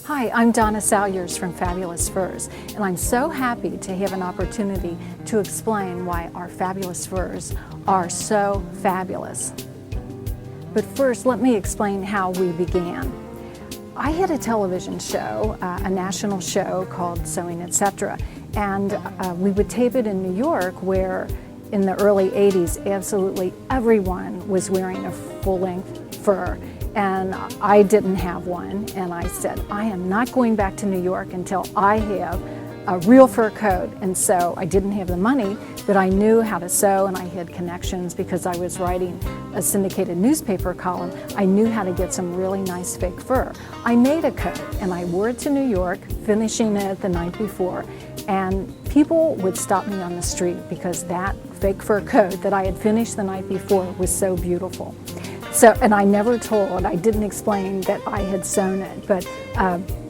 Hi, I'm Donna Salyers from Fabulous Furs, and I'm so happy to have an opportunity to explain why our fabulous furs are so fabulous. But first, let me explain how we began. I had a television show, a national show called Sewing Etc., and we would tape it in New York, where in the early 80s, absolutely everyone was wearing a full-length fur. And I didn't have one, and I said, I am not going back to New York until I have a real fur coat. And so I didn't have the money, but I knew how to sew, and I had connections because I was writing a syndicated newspaper column. I knew how to get some really nice fake fur. I made a coat, and I wore it to New York, finishing it the night before, and people would stop me on the street because that fake fur coat that I had finished the night before was so beautiful. So, and I never told, I didn't explain that I had sewn it, but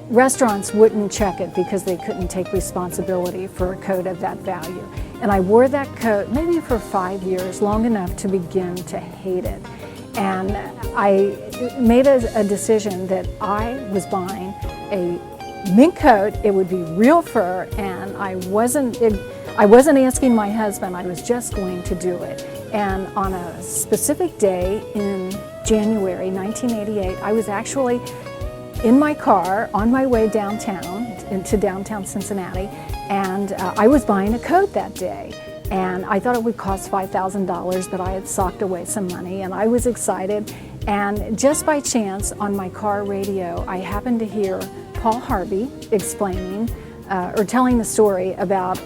restaurants wouldn't check it because they couldn't take responsibility for a coat of that value. And I wore that coat maybe for 5 years, long enough to begin to hate it. And I made a decision that I was buying a mink coat. It would be real fur, and I wasn't asking my husband, I was just going to do it. And on a specific day in January 1988, I was actually in my car on my way downtown, into downtown Cincinnati, and I was buying a coat that day. And I thought it would cost $5,000, but I had socked away some money, and I was excited. And just by chance, on my car radio, I happened to hear Paul Harvey explaining or telling the story about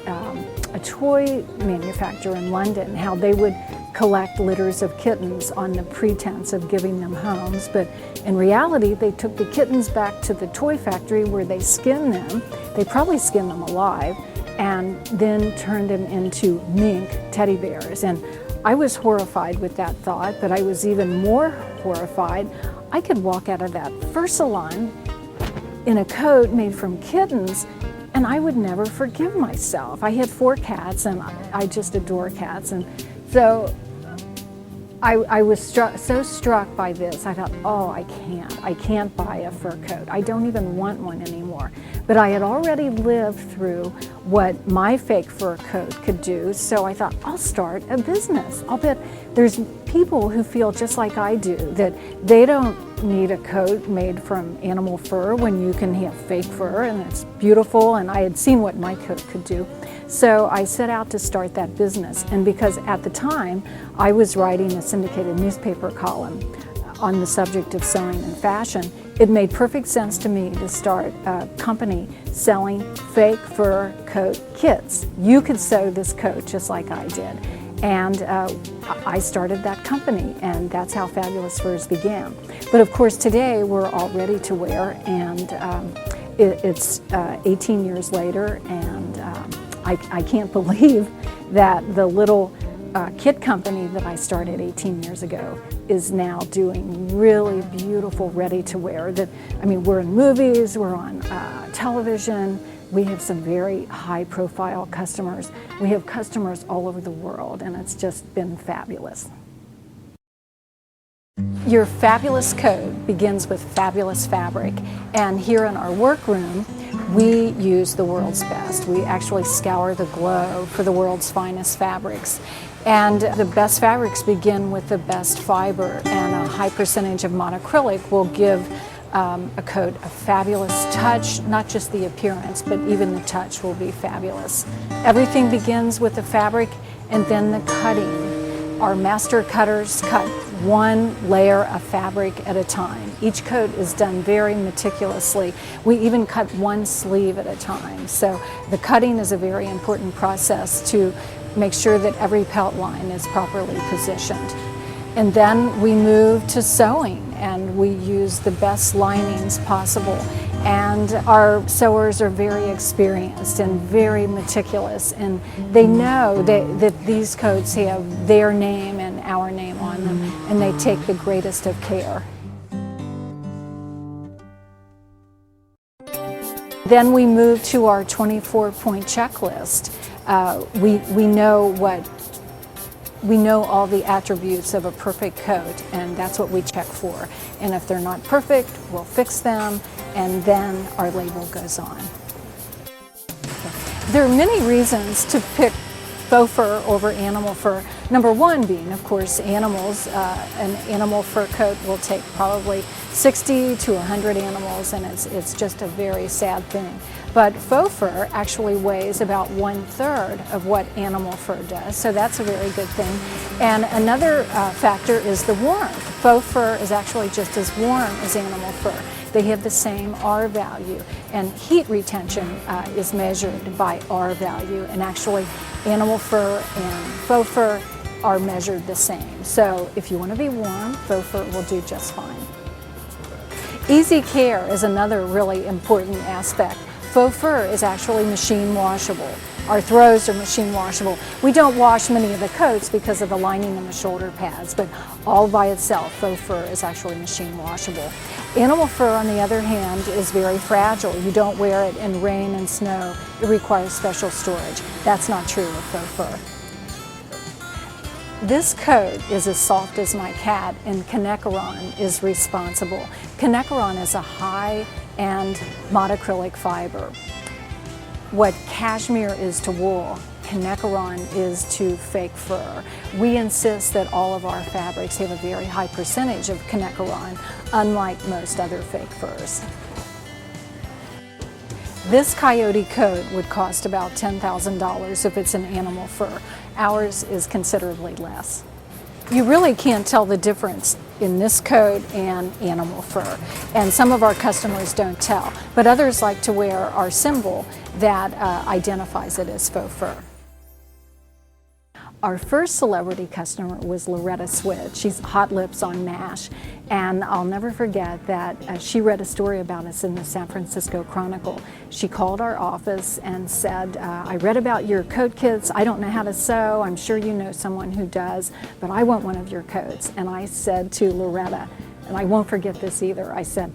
a toy manufacturer in London, how they would collect litters of kittens on the pretense of giving them homes, but in reality they took the kittens back to the toy factory where they skinned them. They probably skinned them alive and then turned them into mink teddy bears. And I was horrified with that thought, but I was even more horrified. I could walk out of that fur salon in a coat made from kittens, and I would never forgive myself. I had 4 cats, and I just adore cats. And so I was so struck by this. I thought, oh, I can't buy a fur coat. I don't even want one anymore. But I had already lived through what my fake fur coat could do, so I thought, I'll start a business. I'll bet there's people who feel just like I do, that they don't need a coat made from animal fur when you can have fake fur, and it's beautiful, and I had seen what my coat could do. So I set out to start that business, and because at the time I was writing a syndicated newspaper column on the subject of sewing and fashion, it made perfect sense to me to start a company selling fake fur coat kits. You could sew this coat just like I did. And I started that company, and that's how Fabulous Furs began. But of course today we're all ready to wear, and it's 18 years later, and I can't believe that the little kit company that I started 18 years ago is now doing really beautiful ready-to-wear. We're in movies, we're on television. We have some very high-profile customers. We have customers all over the world, and it's just been fabulous. Your fabulous coat begins with fabulous fabric, and here in our workroom, we use the world's best. We actually scour the globe for the world's finest fabrics. And the best fabrics begin with the best fiber, and a high percentage of monocrylic will give a coat a fabulous touch, not just the appearance, but even the touch will be fabulous. Everything begins with the fabric and then the cutting. Our master cutters cut one layer of fabric at a time. Each coat is done very meticulously. We even cut one sleeve at a time. So the cutting is a very important process to make sure that every pelt line is properly positioned. And then we move to sewing, and we use the best linings possible. And our sewers are very experienced and very meticulous, and they know that these coats have their name and our name on them, and they take the greatest of care. Then we move to our 24-point checklist. We know what we know all the attributes of a perfect coat, and that's what we check for. And if they're not perfect, we'll fix them, and then our label goes on. There are many reasons to pick faux fur over animal fur. Number one being, of course, animals. An animal fur coat will take probably 60 to 100 animals, and it's just a very sad thing. But faux fur actually weighs about 1/3 of what animal fur does, so that's a very good thing. And another factor is the warmth. Faux fur is actually just as warm as animal fur. They have the same R value, and heat retention is measured by R value, and actually animal fur and faux fur are measured the same. So if you want to be warm, faux fur will do just fine. Easy care is another really important aspect. Faux fur is actually machine washable. Our throws are machine washable. We don't wash many of the coats because of the lining and the shoulder pads, but all by itself, faux fur is actually machine washable. Animal fur, on the other hand, is very fragile. You don't wear it in rain and snow. It requires special storage. That's not true of faux fur. This coat is as soft as my cat, and Kinekaron is responsible. Kinekaron is a high-end monocrylic fiber. What cashmere is to wool, Kinekaron is to fake fur. We insist that all of our fabrics have a very high percentage of Kinekaron, unlike most other fake furs. This coyote coat would cost about $10,000 if it's an animal fur. Ours is considerably less. You really can't tell the difference in this coat and animal fur, and some of our customers don't tell, but others like to wear our symbol that identifies it as faux fur. Our first celebrity customer was Loretta Swit. She's Hot Lips on MASH, and I'll never forget that she read a story about us in the San Francisco Chronicle. She called our office and said, I read about your coat kits. I don't know how to sew. I'm sure you know someone who does, but I want one of your coats. And I said to Loretta, and I won't forget this either, I said,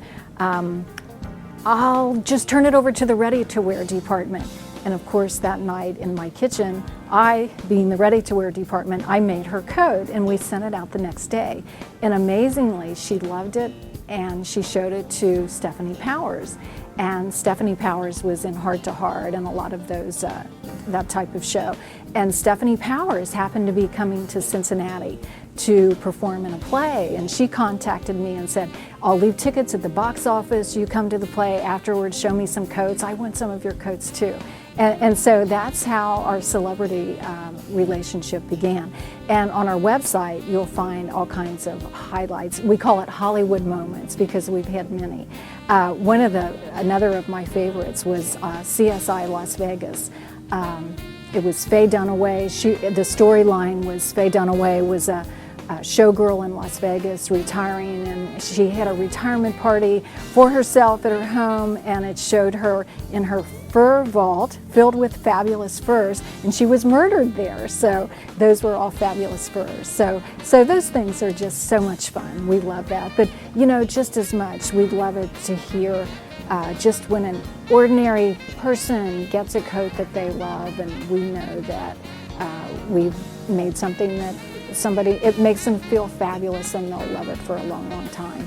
I'll just turn it over to the ready-to-wear department. And of course, that night in my kitchen, I, being the ready-to-wear department, I made her coat, and we sent it out the next day. And amazingly, she loved it, and she showed it to Stephanie Powers. And Stephanie Powers was in Heart to Heart and a lot of those, that type of show. And Stephanie Powers happened to be coming to Cincinnati to perform in a play, and she contacted me and said, I'll leave tickets at the box office, you come to the play afterwards, show me some coats, I want some of your coats too. And so that's how our celebrity relationship began. And on our website, you'll find all kinds of highlights. We call it Hollywood moments because we've had many. Another of my favorites was CSI Las Vegas. It was Faye Dunaway. The storyline was Faye Dunaway was a showgirl in Las Vegas retiring, and she had a retirement party for herself at her home, and it showed her in her fur vault filled with fabulous furs, and she was murdered there. So those were all fabulous furs. So those things are just so much fun. We love that. But you know, just as much, we'd love it to hear just when an ordinary person gets a coat that they love, and we know that we've made something that it makes them feel fabulous, and they'll love it for a long, long time.